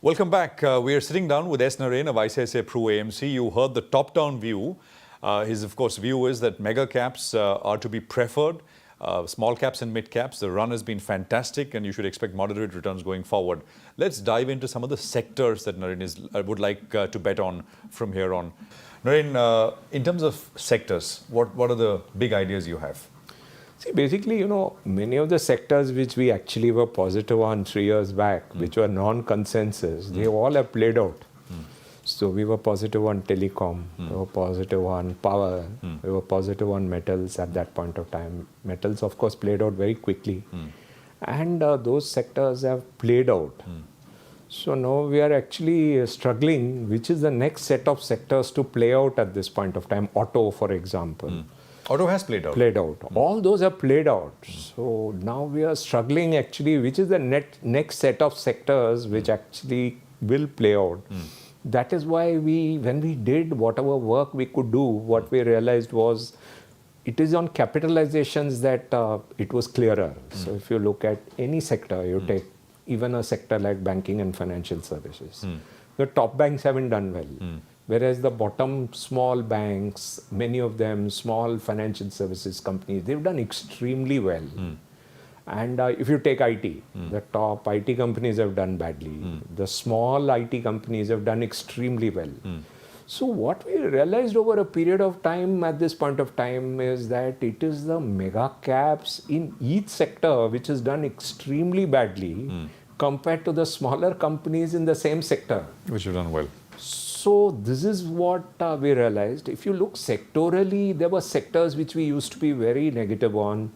Welcome back. We are sitting down with S. Naren of ICICI Pru AMC. You heard the top-down view. His, of course, view is that mega caps are to be preferred. Small caps and mid caps, the run has been fantastic and you should expect moderate returns going forward. Let's dive into some of the sectors that Naren would like to bet on from here on. Naren, in terms of sectors, what are the big ideas you have? See, basically, many of the sectors which we actually were positive on 3 years back, which were non-consensus, they all have played out. So we were positive on telecom, we were positive on power, we were positive on metals at that point of time. Metals, of course, played out very quickly. And those sectors have played out. So now we are actually struggling, which is the next set of sectors to play out at this point of time. Auto, for example. Auto has played out. Played out. All those have played out. So now we are struggling actually, which is the next set of sectors which actually will play out. That is why when we did whatever work we could do, what we realized was it is on capitalizations that it was clearer. So if you look at any sector, you take even a sector like banking and financial services, the top banks haven't done well. Whereas the bottom small banks, many of them small financial services companies, they've done extremely well. And if you take IT, the top IT companies have done badly. The small IT companies have done extremely well. So what we realized over a period of time at this point of time is that it is the mega caps in each sector which has done extremely badly compared to the smaller companies in the same sector. Which have done well. So this is what we realized. If you look sectorally, there were sectors which we used to be very negative on,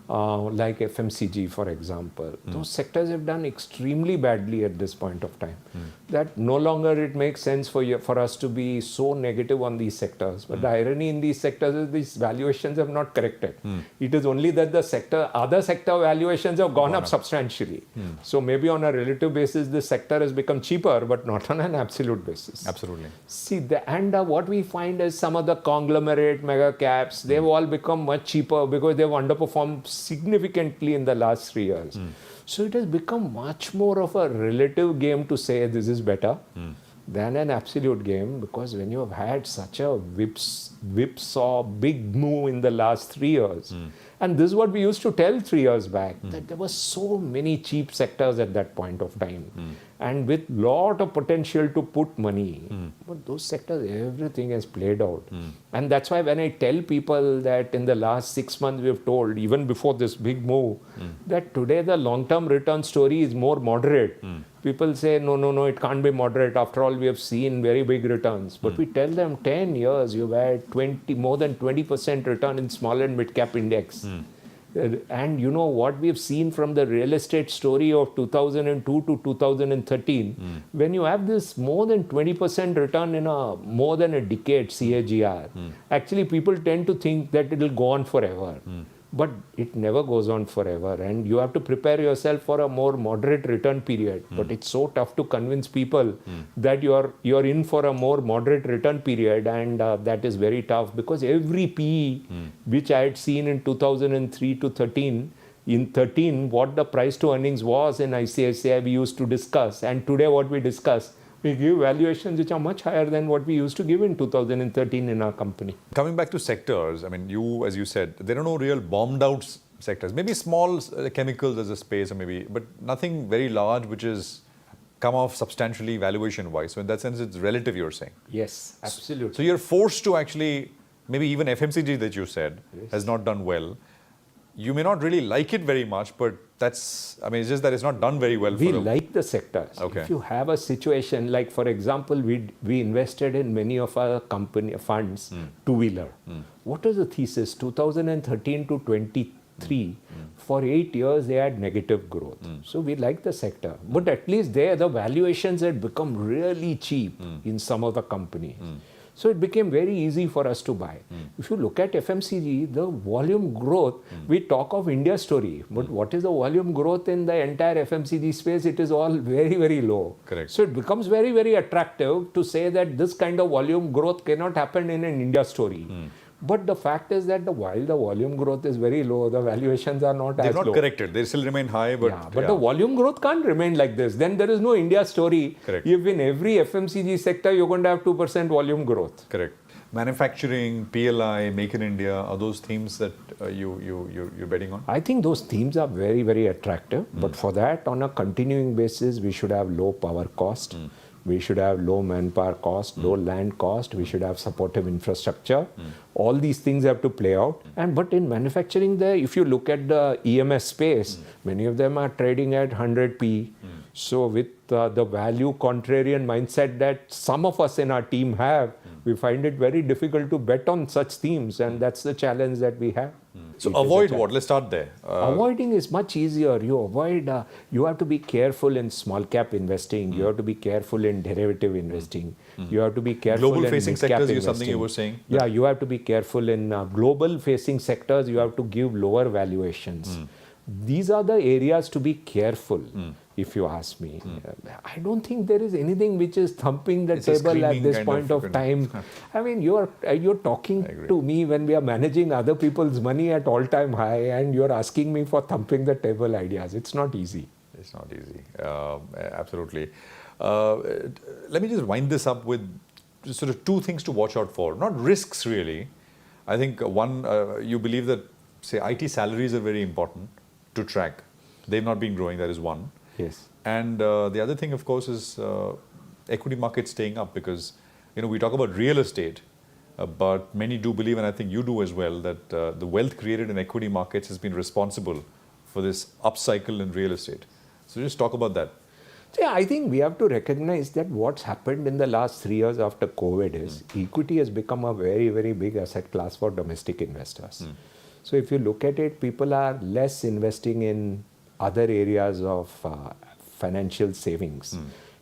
like FMCG, for example. Those sectors have done extremely badly at this point of time. That no longer it makes sense for us to be so negative on these sectors. But the irony in these sectors is these valuations have not corrected. It is only that the other sector valuations have gone up substantially. So maybe on a relative basis, this sector has become cheaper, but not on an absolute basis. Absolutely. See, what we find is some of the conglomerate mega caps, they've all become much cheaper because they've underperformed significantly in the last 3 years. So it has become much more of a relative game to say this is better than an absolute game, because when you have had such a whipsaw big move in the last 3 years, and this is what we used to tell 3 years back, that there were so many cheap sectors at that point of time, and with lot of potential to put money. But those sectors, everything has played out. And that's why when I tell people that in the last 6 months we have told, even before this big move, that today the long-term return story is more moderate. People say, no, it can't be moderate. After all, we have seen very big returns. But we tell them 10 years, you've had more than 20% return in small and mid-cap index. And you know what we've seen from the real estate story of 2002 to 2013, when you have this more than 20% return in more than a decade CAGR, actually people tend to think that it will go on forever. But it never goes on forever, and you have to prepare yourself for a more moderate return period. But it's so tough to convince people that you're in for a more moderate return period, and that is very tough, because every PE which I had seen in 2003 to 13, in 13 what the price to earnings was in ICICI we used to discuss, and today what we discuss, we give valuations which are much higher than what we used to give in 2013 in our company. Coming back to sectors, I mean, as you said, there are no real bombed out sectors. Maybe small chemicals as a space, or maybe, but nothing very large which has come off substantially valuation-wise. So in that sense, it's relative, you're saying. Yes, absolutely. So you're forced to actually, maybe even FMCG that you said has not done well. You may not really like it very much, but it's just that it's not done very well. We like the sectors. Okay. If you have a situation like, for example, we invested in many of our company funds, two-wheeler. What was the thesis? 2013 to 23, for 8 years they had negative growth. So we like the sector. But at least there, the valuations had become really cheap in some of the companies. So it became very easy for us to buy. If you look at FMCG, the volume growth, we talk of India story, but what is the volume growth in the entire FMCG space? It is all very, very low. Correct. So it becomes very, very attractive to say that this kind of volume growth cannot happen in an India story. But the fact is that while the volume growth is very low, the valuations are not They've as not low. corrected. They still remain high, but Yeah, but the volume growth can't remain like this. Then there is no India story. Correct. If in every FMCG sector you're going to have 2% volume growth. correct. Manufacturing, PLI, Make in India, are those themes that you're betting on? I think those themes are very, very attractive. But for that, on a continuing basis, we should have low power cost. We should have low manpower cost, low land cost. We should have supportive infrastructure. All these things have to play out. But in manufacturing, there, if you look at the EMS space, many of them are trading at 100 P. So with the value contrarian mindset that some of us in our team have, we find it very difficult to bet on such themes, and that's the challenge that we have. So It is a avoid challenge. what? Let's start there. Avoiding is much easier. You avoid. You have to be careful in small cap investing. You have to be careful in derivative investing. You have to be careful Global in facing mid-cap sectors is investing. something you were saying? Yeah, you have to be careful in global facing sectors. You have to give lower valuations. These are the areas to be careful, if you ask me. I don't think there is anything which is thumping the It's a table at screaming this kind point of- of time. I mean, you're talking agree. to me when we are managing other people's money at all-time high, and you're asking me for thumping the table ideas. It's not easy. It's not easy. Absolutely. Let me just wind this up with sort of two things to watch out for. Not risks, really. I think one, you believe that, say, IT salaries are very important to track. They've not been growing, that is one. Yes. And the other thing, of course, is equity markets staying up, because we talk about real estate, but many do believe, and I think you do as well, that the wealth created in equity markets has been responsible for this upcycle in real estate. So just talk about that. So yeah, I think we have to recognize that what's happened in the last 3 years after COVID is equity has become a very, very big asset class for domestic investors. So if you look at it, people are less investing in other areas of financial savings.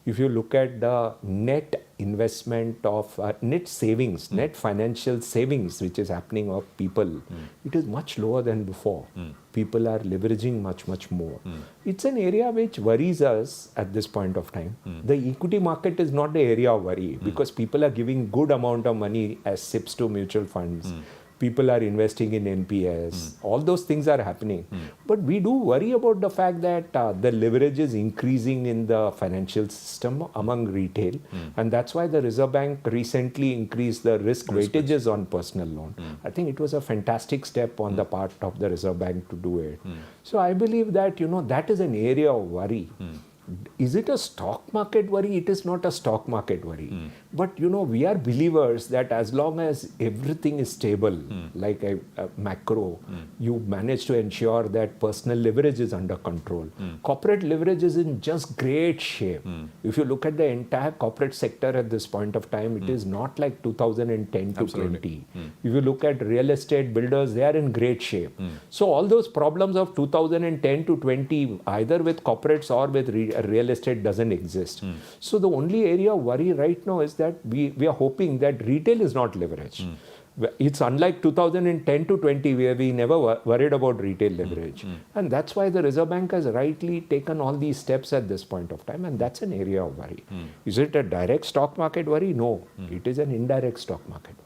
If you look at the net investment of net savings, net financial savings, which is happening of people, it is much lower than before. People are leveraging much, much more. It's an area which worries us at this point of time. The equity market is not the area of worry, because people are giving good amount of money as SIPs to mutual funds. People are investing in NPS. All those things are happening. But we do worry about the fact that the leverage is increasing in the financial system among retail. And that's why the Reserve Bank recently increased the risk weightages on personal loan. I think it was a fantastic step on the part of the Reserve Bank to do it. So I believe that, that is an area of worry. Is it a stock market worry? It is not a stock market worry. But we are believers that as long as everything is stable, like a macro, you manage to ensure that personal leverage is under control. Corporate leverage is in just great shape. If you look at the entire corporate sector at this point of time, it is not like 2010 to Absolutely. 20. If you look at real estate builders, they are in great shape. So all those problems of 2010 to 20, either with corporates or with real estate, doesn't exist. So the only area of worry right now is that we are hoping that retail is not leveraged. It's unlike 2010 to 20 where we never worried about retail leverage. And that's why the Reserve Bank has rightly taken all these steps at this point of time, and that's an area of worry. Is it a direct stock market worry? No. It is an indirect stock market worry.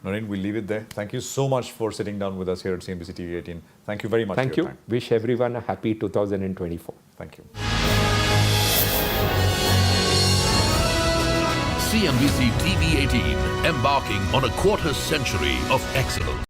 Naren, we'll leave it there. Thank you so much for sitting down with us here at CNBC TV 18. Thank you very much Thank for you. your time. Wish everyone a happy 2024. Thank you. CNBC TV 18, embarking on a quarter century of excellence.